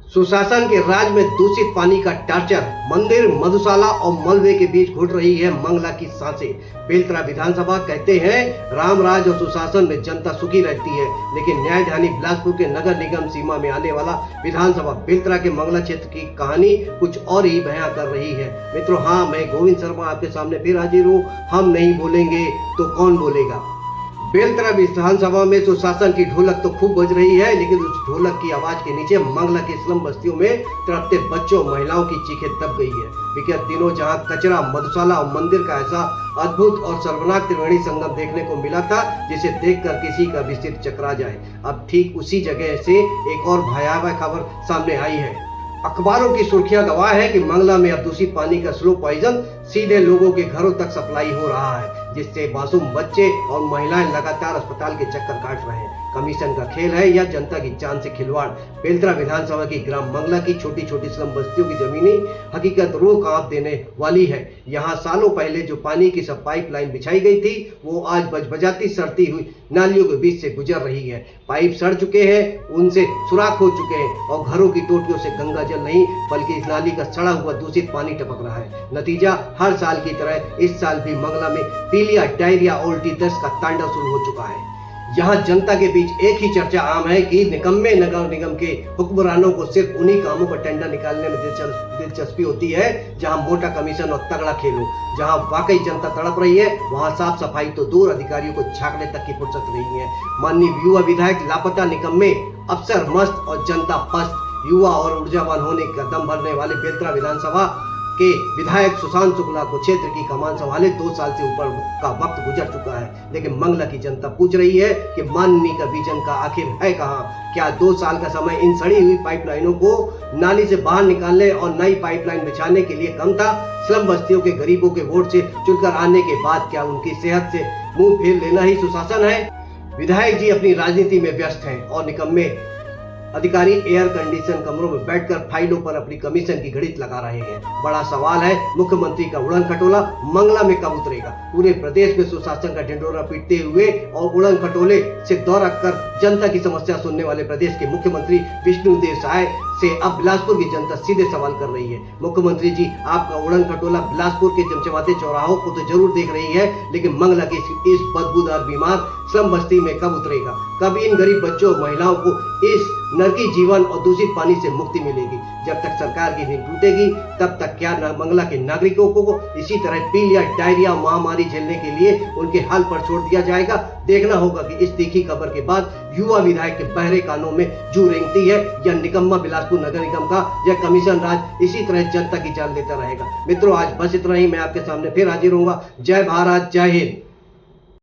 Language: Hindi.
सुशासन के राज में दूषित पानी का टार्चर, मंदिर, मधुशाला और मलबे के बीच घुट रही है मंगला की सांसें। बेलतरा विधानसभा कहते हैं राम राज और सुशासन में जनता सुखी रहती है, लेकिन न्यायधानी बिलासपुर के नगर निगम सीमा में आने वाला विधानसभा बेलतरा के मंगला क्षेत्र की कहानी कुछ और ही बयां कर रही है। मित्रों, हाँ, मैं गोविंद शर्मा आपके सामने फिर हाजिर हूँ। हम नहीं बोलेंगे तो कौन बोलेगा। बेलतरा विधानसभा में सुशासन की ढोलक तो खूब बज रही है, लेकिन उस ढोलक की आवाज के नीचे मंगला के स्लम बस्तियों में तड़पते बच्चों महिलाओं की चीखें दब गई है। विगत दिनों जहां कचरा, मधुशाला और मंदिर का ऐसा अद्भुत और सर्वनाक त्रिवेणी संगम देखने को मिला था जिसे देखकर किसी का भी सिर चकरा जाए, अब ठीक उसी जगह से एक और भयावह खबर सामने आई है। अखबारों की सुर्खियां गवाह है कि मंगला में अब दूषित पानी का स्लो पॉइजन सीधे लोगों के घरों तक सप्लाई हो रहा है, जिससे मासूम बच्चे और महिलाएं लगातार अस्पताल के चक्कर काट रहे हैं। कमीशन का खेल है या जनता की जान से खिलवाड़। बेलतरा विधानसभा की ग्राम मंगला की छोटी छोटी स्लम बस्तियों की जमीनी हकीकत रूह कांप देने वाली है। यहाँ सालों पहले जो पानी की सब पाइपलाइन बिछाई गई थी, वो आज बजबजाती सड़ती हुई नालियों के बीच से गुजर रही है। पाइप सड़ चुके हैं, उनसे सुराख हो चुके हैं और घरों की टोटियों से गंगा जल नहीं बल्कि इस नाली का सड़ा हुआ दूषित पानी टपक रहा है। नतीजा हर साल की तरह इस साल भी मंगला में पीलिया, डायरिया, उल्टी, दस्त का तांडव शुरू हो चुका है। यहाँ जनता के बीच एक ही चर्चा आम है कि निकम्मे नगर निगम के हुक्मरानों को सिर्फ उन्हीं कामों पर टेंडर निकालने में दिलचस्पी होती है जहाँ मोटा कमीशन और तगड़ा खेल हो। जहाँ वाकई जनता तड़प रही है, वहाँ साफ सफाई तो दूर, अधिकारियों को झांकने तक की फुर्सत नहीं है। माननीय युवा विधायक लापता, निकम्मे अफसर मस्त और जनता पस्त। युवा और ऊर्जावान होने का दम भरने वाले बेलतरा विधानसभा के विधायक सुशांत शुक्ला को क्षेत्र की कमान संभाले 2 साल से ऊपर का वक्त गुजर चुका है, लेकिन मंगला की जनता पूछ रही है कि माननीय का विजन का आखिर है कहाँ। क्या 2 साल का समय इन सड़ी हुई पाइपलाइनों को नाली से बाहर निकालने और नई पाइपलाइन बिछाने के लिए कम था? स्लम बस्तियों के गरीबों के वोट से चुनकर आने के बाद क्या उनकी सेहत से मुंह फेर लेना ही सुशासन है? विधायक जी अपनी राजनीति में व्यस्त हैं और निकम्मे अधिकारी एयर कंडीशन कमरों में बैठकर फाइलों पर अपनी कमीशन की घड़ित लगा रहे हैं। बड़ा सवाल है, मुख्यमंत्री का उड़न खटोला मंगला में कब उतरेगा? पूरे प्रदेश में सुशासन का ढिंढोरा पीटते हुए और उड़न खटोले से दौरा कर जनता की समस्या सुनने वाले प्रदेश के मुख्यमंत्री विष्णुदेव साय से अब बिलासपुर की जनता सीधे सवाल कर रही है। मुख्यमंत्री जी, आपका उड़न खटोला बिलासपुर के चमचमाते चौराहों को तो जरूर देख रही है, लेकिन मंगला की इस बदबूदार बीमार स्लम बस्ती में कब उतरेगा? कब इन गरीब बच्चों और महिलाओं को इस नरकी जीवन और दूषित पानी से मुक्ति मिलेगी? जब तक सरकार की नींद टूटेगी, तब तक क्या मंगला के नागरिकों को इसी तरह पीलिया, डायरिया महामारी झेलने के लिए उनके हाल पर छोड़ दिया जाएगा? देखना होगा कि इस तीखी खबर के बाद युवा विधायक के बहरे कानों में जू रेंगती है या निकम्मा बिलासपुर नगर निगम का यह कमीशन राज इसी तरह जनता की जान लेता रहेगा। मित्रों, आज बस इतना ही। मैं आपके सामने फिर हाजिर होऊंगा। जय भारत, जय हिंद।